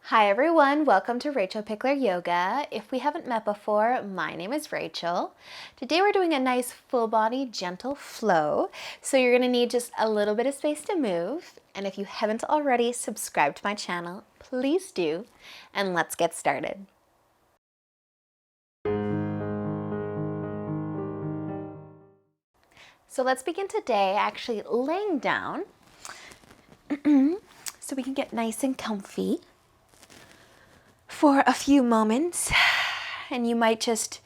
Hi everyone, welcome to Rachel Pichler Yoga. If we haven't met before, my name is Rachel. Today we're doing a nice full body gentle flow. So you're gonna need just a little bit of space to move. And if you haven't already subscribed to my channel, please do. And let's get started. So let's begin today actually laying down so we can get nice and comfy for a few moments. And you might just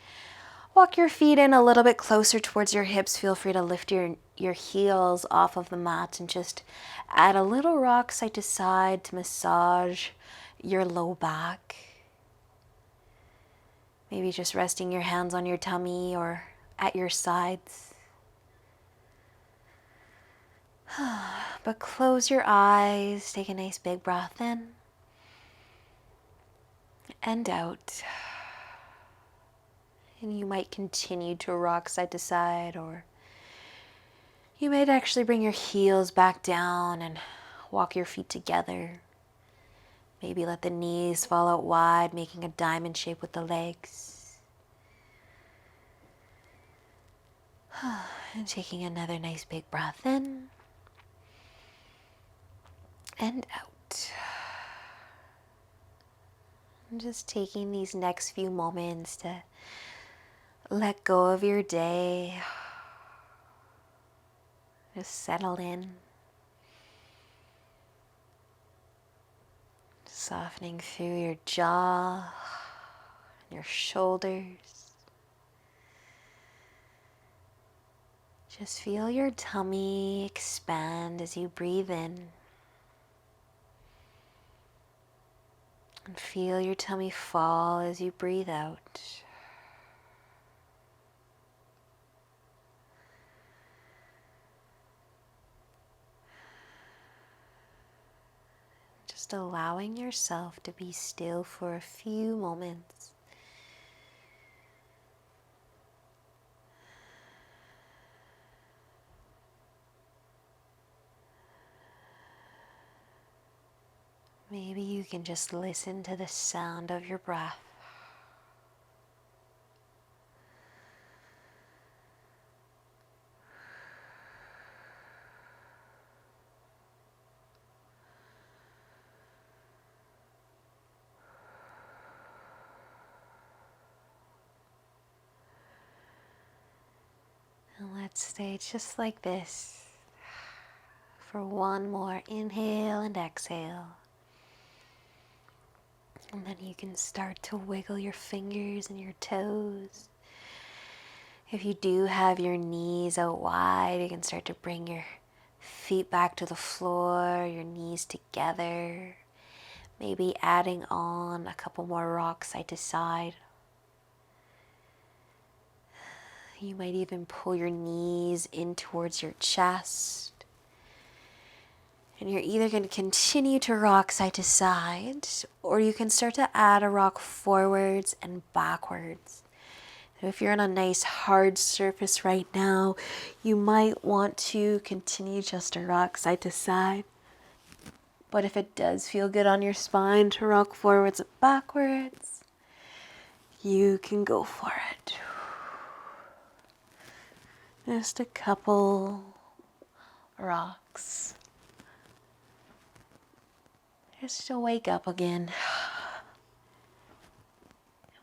walk your feet in a little bit closer towards your hips. Feel free to lift your heels off of the mat and just add a little rock side to side to massage your low back. Maybe just resting your hands on your tummy or at your sides. But close your eyes, take a nice big breath in and out. And you might continue to rock side to side, or you might actually bring your heels back down and walk your feet together. Maybe let the knees fall out wide, making a diamond shape with the legs. And taking another nice big breath in and out. And just taking these next few moments to let go of your day. Just settle in. Softening through your jaw and your shoulders. Just feel your tummy expand as you breathe in. And feel your tummy fall as you breathe out. Just allowing yourself to be still for a few moments. Maybe you can just listen to the sound of your breath. And let's stay just like this for one more inhale and exhale. And then you can start to wiggle your fingers and your toes. If you do have your knees out wide, you can start to bring your feet back to the floor, your knees together. Maybe adding on a couple more rocks side to side. You might even pull your knees in towards your chest. And you're either going to continue to rock side to side, or you can start to add a rock forwards and backwards. If you're on a nice hard surface right now, you might want to continue just to rock side to side. But if it does feel good on your spine to rock forwards and backwards, you can go for it. Just a couple rocks. Just to wake up again.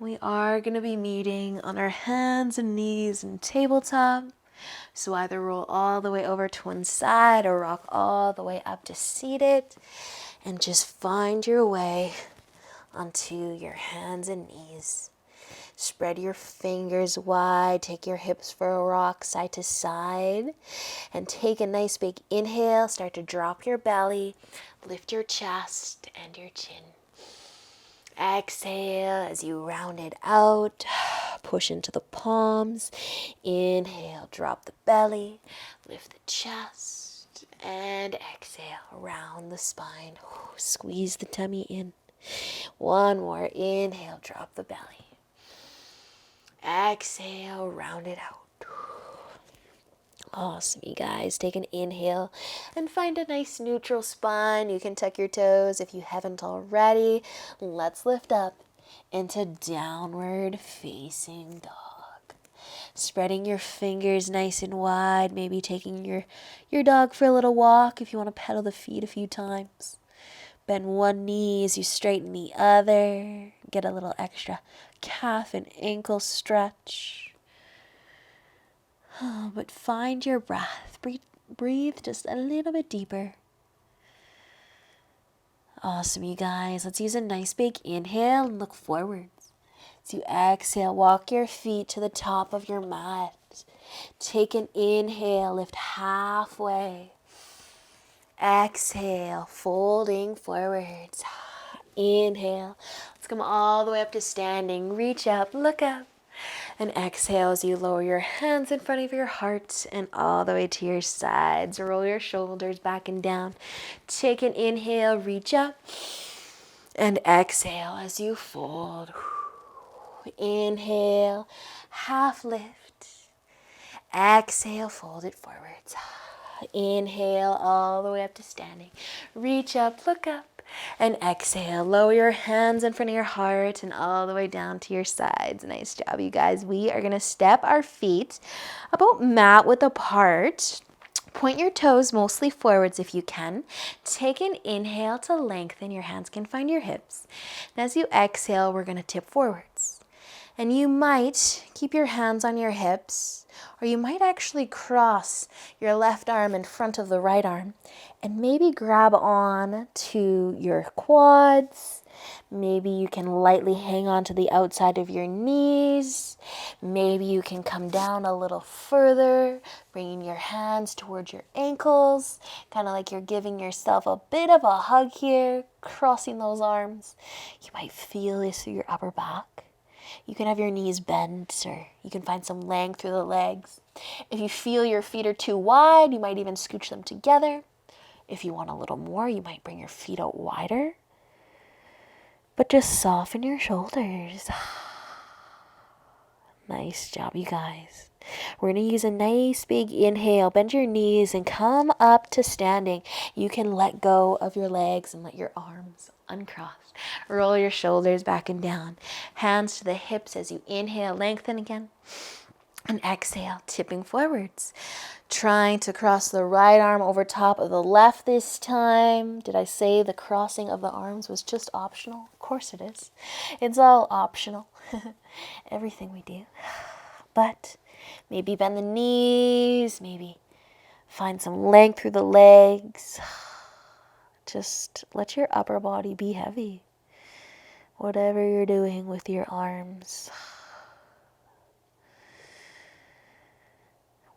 We are going to be meeting on our hands and knees in tabletop. So either roll all the way over to one side or rock all the way up to seated. And just find your way onto your hands and knees. Spread your fingers wide. Take your hips for a rock side to side. And take a nice big inhale. Start to drop your belly. Lift your chest and your chin. Exhale as you round it out. Push into the palms. Inhale, drop the belly. Lift the chest. And exhale, round the spine. Squeeze the tummy in. One more. Inhale, drop the belly. Exhale, round it out. Awesome, you guys. Take an inhale and find a nice neutral spine. You can tuck your toes if you haven't already. Let's lift up into downward facing dog. Spreading your fingers nice and wide, maybe taking your dog for a little walk if you want to pedal the feet a few times. Bend one knee as you straighten the other. Get a little extra calf and ankle stretch. But find your breath. Breathe just a little bit deeper. Awesome, you guys. Let's use a nice big inhale and look forwards. As you exhale, walk your feet to the top of your mat. Take an inhale, lift halfway. Exhale, folding forwards. Inhale. Let's come all the way up to standing. Reach up, look up. And exhale as you lower your hands in front of your heart and all the way to your sides. Roll your shoulders back and down. Take an inhale, reach up. And exhale as you fold. Inhale, half lift. Exhale, fold it forwards. Inhale all the way up to standing. Reach up, look up. And exhale, lower your hands in front of your heart and all the way down to your sides. Nice job, you guys. We are going to step our feet about mat width apart. Point your toes mostly forwards if you can. Take an inhale to lengthen. Your hands can find your hips. And as you exhale, we're going to tip forwards. And you might keep your hands on your hips, or you might actually cross your left arm in front of the right arm and maybe grab on to your quads. Maybe you can lightly hang on to the outside of your knees. Maybe you can come down a little further, bringing your hands towards your ankles, kind of like you're giving yourself a bit of a hug here, crossing those arms. You might feel this through your upper back. You can have your knees bent, or you can find some length through the legs. If you feel your feet are too wide, you might even scooch them together. If you want a little more, you might bring your feet out wider. But just soften your shoulders. Nice job, you guys. We're going to use a nice big inhale. Bend your knees and come up to standing. You can let go of your legs and let your arms uncross. Roll your shoulders back and down. Hands to the hips as you inhale, lengthen again. And exhale, tipping forwards. Trying to cross the right arm over top of the left this time. Did I say the crossing of the arms was just optional? Of course it is. It's all optional. Everything we do. But maybe bend the knees, maybe find some length through the legs. Just let your upper body be heavy. Whatever you're doing with your arms,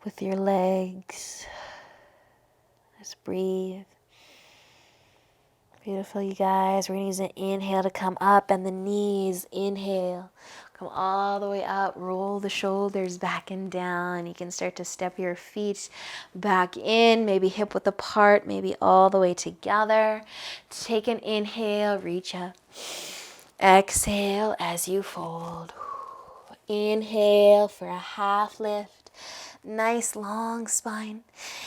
with your legs, just breathe. Beautiful, you guys. We're going to use an inhale to come up, and the knees, inhale. Come all the way up, roll the shoulders back and down. You can start to step your feet back in, maybe hip width apart, maybe all the way together. Take an inhale, reach up. Exhale as you fold. Inhale for a half lift. Nice long spine.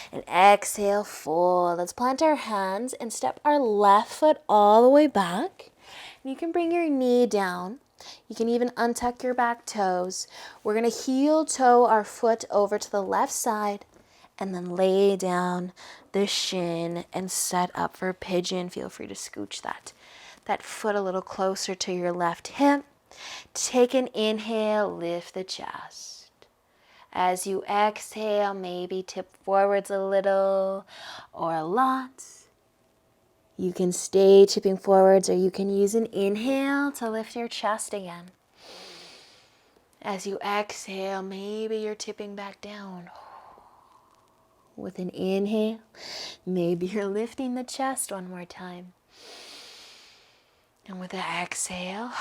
And exhale, fold. Let's plant our hands and step our left foot all the way back. You can bring your knee down. You can even untuck your back toes. We're going to heel toe our foot over to the left side and then lay down the shin and set up for pigeon. Feel free to scooch that foot a little closer to your left hip. Take an inhale, lift the chest. As you exhale, maybe tip forwards a little or a lot. You can stay tipping forwards, or you can use an inhale to lift your chest again. As you exhale, maybe you're tipping back down. With an inhale, maybe you're lifting the chest one more time. And with the exhale,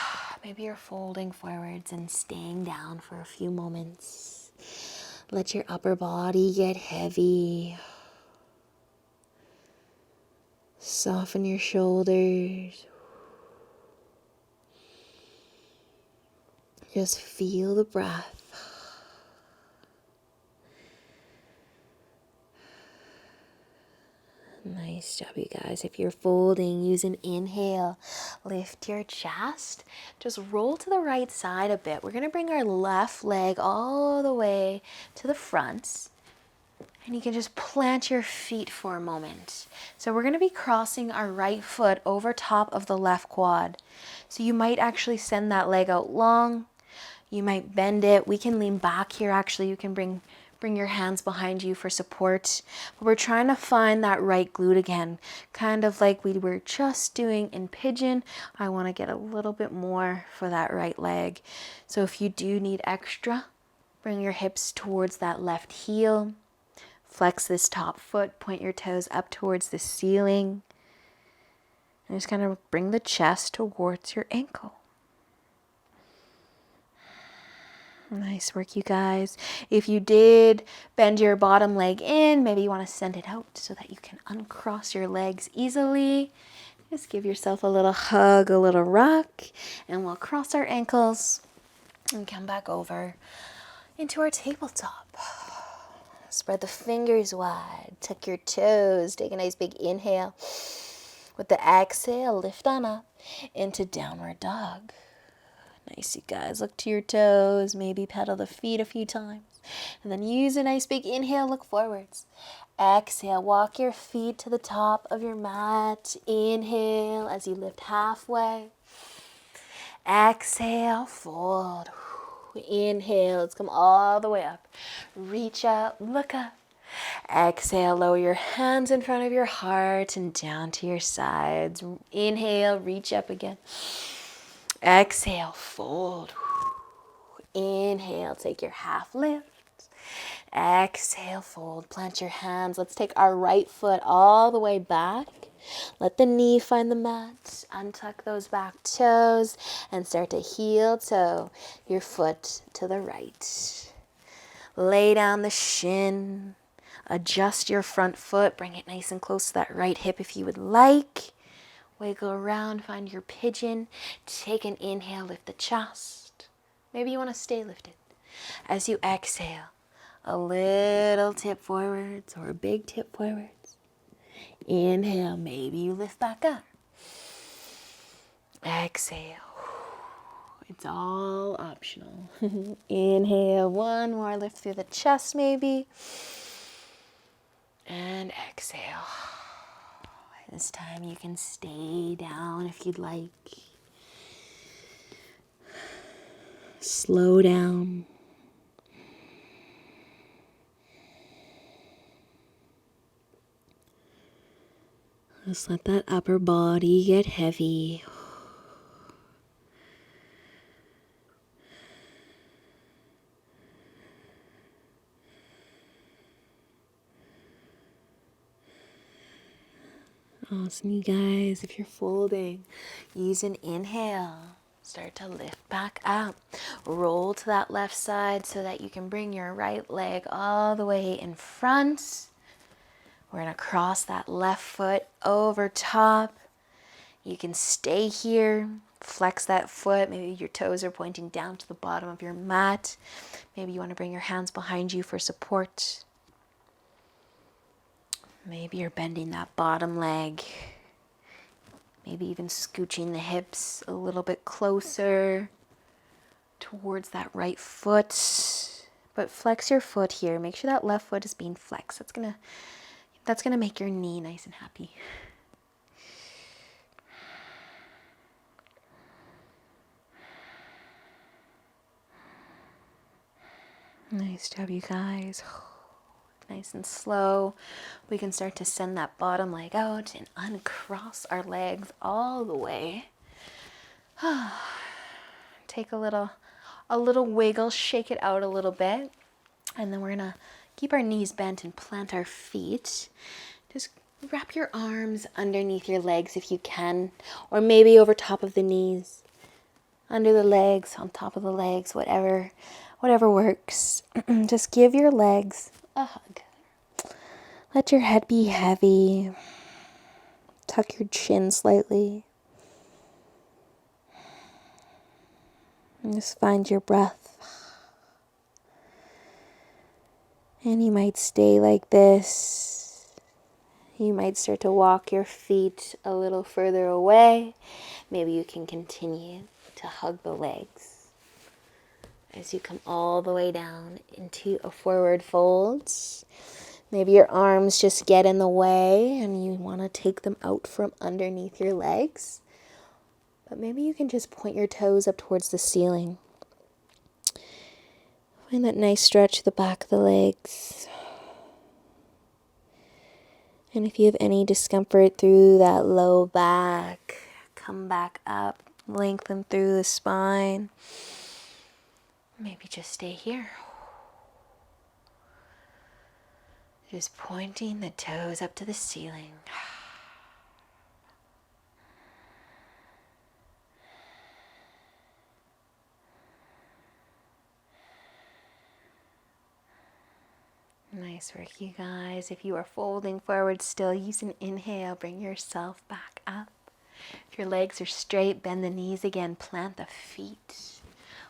maybe you're folding forwards and staying down for a few moments. Let your upper body get heavy. Soften your shoulders. Just feel the breath. Nice job, you guys. If you're folding, use an inhale. Lift your chest. Just roll to the right side a bit. We're going to bring our left leg all the way to the front. And you can just plant your feet for a moment. So we're going to be crossing our right foot over top of the left quad. So you might actually send that leg out long. You might bend it. We can lean back here. Actually, you can bring your hands behind you for support. But we're trying to find that right glute again, kind of like we were just doing in Pigeon. I want to get a little bit more for that right leg. So if you do need extra, bring your hips towards that left heel. Flex this top foot, point your toes up towards the ceiling. And just kind of bring the chest towards your ankle. Nice work, you guys. If you did bend your bottom leg in, maybe you want to send it out so that you can uncross your legs easily. Just give yourself a little hug, a little rock, and we'll cross our ankles and come back over into our tabletop. Spread the fingers wide, tuck your toes, take a nice big inhale. With the exhale, lift on up into downward dog. Nice, you guys. Look to your toes, maybe pedal the feet a few times. And then use a nice big inhale, look forwards. Exhale, walk your feet to the top of your mat. Inhale as you lift halfway. Exhale, fold. Inhale, let's come all the way up. Reach up, look up. Exhale, lower your hands in front of your heart and down to your sides. Inhale, reach up again. Exhale, fold. Inhale, take your half lift. Exhale, fold. Plant your hands. Let's take our right foot all the way back. Let the knee find the mat. Untuck those back toes and start to heel toe your foot to the right. Lay down the shin. Adjust your front foot. Bring it nice and close to that right hip if you would like. Wiggle around, find your pigeon. Take an inhale, lift the chest. Maybe you want to stay lifted. As you exhale, a little tip forwards or a big tip forwards. Inhale, maybe you lift back up. Exhale. It's all optional. Inhale, one more lift through the chest maybe. And exhale. This time you can stay down if you'd like. Slow down. Just let that upper body get heavy. Awesome, you guys. If you're folding, use an inhale. Start to lift back up. Roll to that left side so that you can bring your right leg all the way in front. We're going to cross that left foot over top. You can stay here. Flex that foot. Maybe your toes are pointing down to the bottom of your mat. Maybe you want to bring your hands behind you for support. Maybe you're bending that bottom leg. Maybe even scooching the hips a little bit closer towards that right foot. But flex your foot here. Make sure that left foot is being flexed. That's gonna make your knee nice and happy. Nice job, you guys. Nice and slow. We can start to send that bottom leg out and uncross our legs all the way. Take a little wiggle, shake it out a little bit. And then we're gonna keep our knees bent and plant our feet. Just wrap your arms underneath your legs if you can, or maybe over top of the knees, under the legs, on top of the legs, whatever works. Just give your legs a hug. Let your head be heavy. Tuck your chin slightly. And just find your breath. And you might stay like this. You might start to walk your feet a little further away. Maybe you can continue to hug the legs as you come all the way down into a forward fold. Maybe your arms just get in the way and you want to take them out from underneath your legs. But maybe you can just point your toes up towards the ceiling. Find that nice stretch at the back of the legs. And if you have any discomfort through that low back, come back up, lengthen through the spine. Maybe just stay here. Just pointing the toes up to the ceiling. Nice work, you guys. If you are folding forward still, use an inhale. Bring yourself back up. If your legs are straight, bend the knees again. Plant the feet.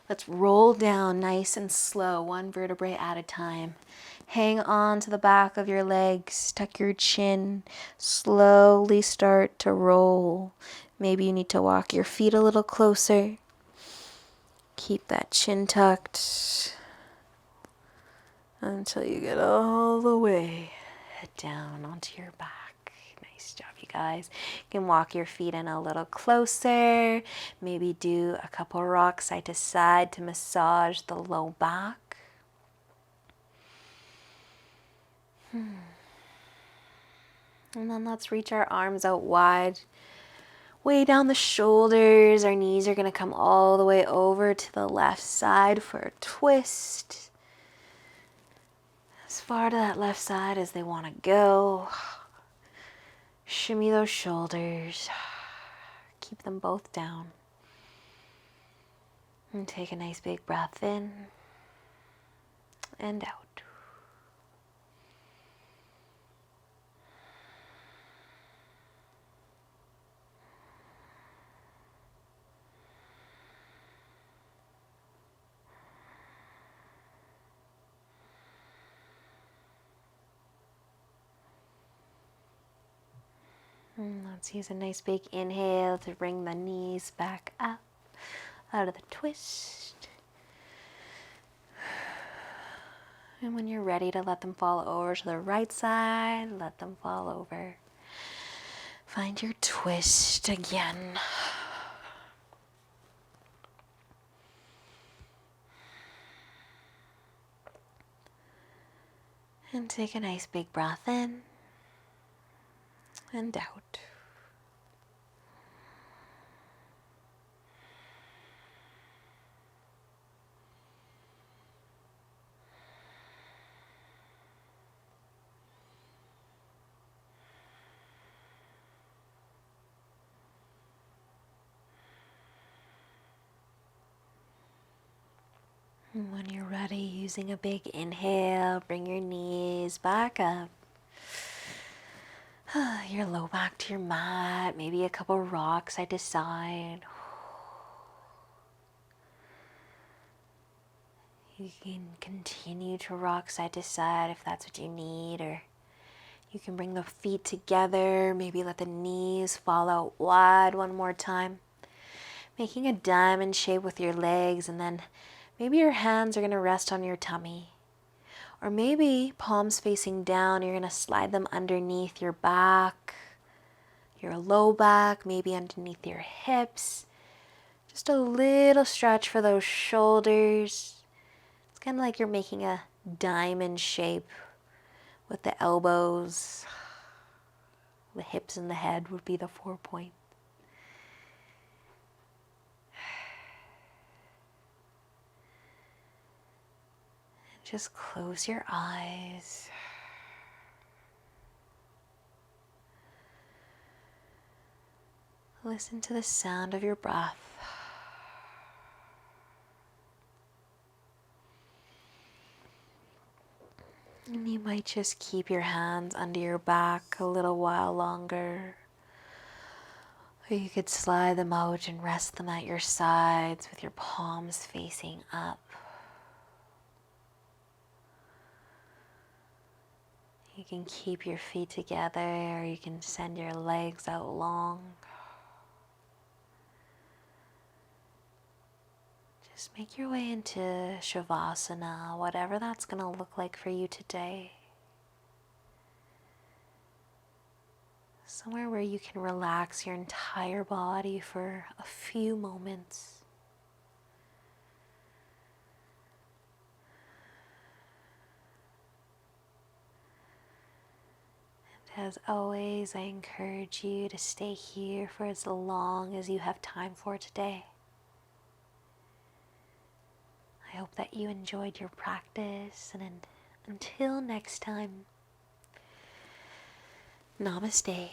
Let's roll down nice and slow, one vertebrae at a time. Hang on to the back of your legs. Tuck your chin. Slowly start to roll. Maybe you need to walk your feet a little closer. Keep that chin tucked until you get all the way down onto your back. Nice job, you guys. You can walk your feet in a little closer. Maybe do a couple rocks side to side to massage the low back. And then let's reach our arms out wide. Way down the shoulders. Our knees are going to come all the way over to the left side for a twist. As far to that left side as they want to go. Shimmy those shoulders. Keep them both down. And take a nice big breath in and out. Let's use a nice big inhale to bring the knees back up out of the twist. And when you're ready to let them fall over to the right side, let them fall over. Find your twist again. And take a nice big breath in and out. And when you're ready, using a big inhale, bring your knees back up. Your low back to your mat, maybe a couple rocks side to side. You can continue to rock side to side if that's what you need, or you can bring the feet together, maybe let the knees fall out wide one more time. Making a diamond shape with your legs, and then maybe your hands are going to rest on your tummy. Or maybe palms facing down, you're going to slide them underneath your back, your low back, maybe underneath your hips. Just a little stretch for those shoulders. It's kind of like you're making a diamond shape with the elbows. The hips and the head would be the 4 points. Just close your eyes. Listen to the sound of your breath. And you might just keep your hands under your back a little while longer. Or you could slide them out and rest them at your sides with your palms facing up. You can keep your feet together, or you can send your legs out long. Just make your way into Shavasana, whatever that's going to look like for you today. Somewhere where you can relax your entire body for a few moments. As always, I encourage you to stay here for as long as you have time for today. I hope that you enjoyed your practice, and until next time, Namaste.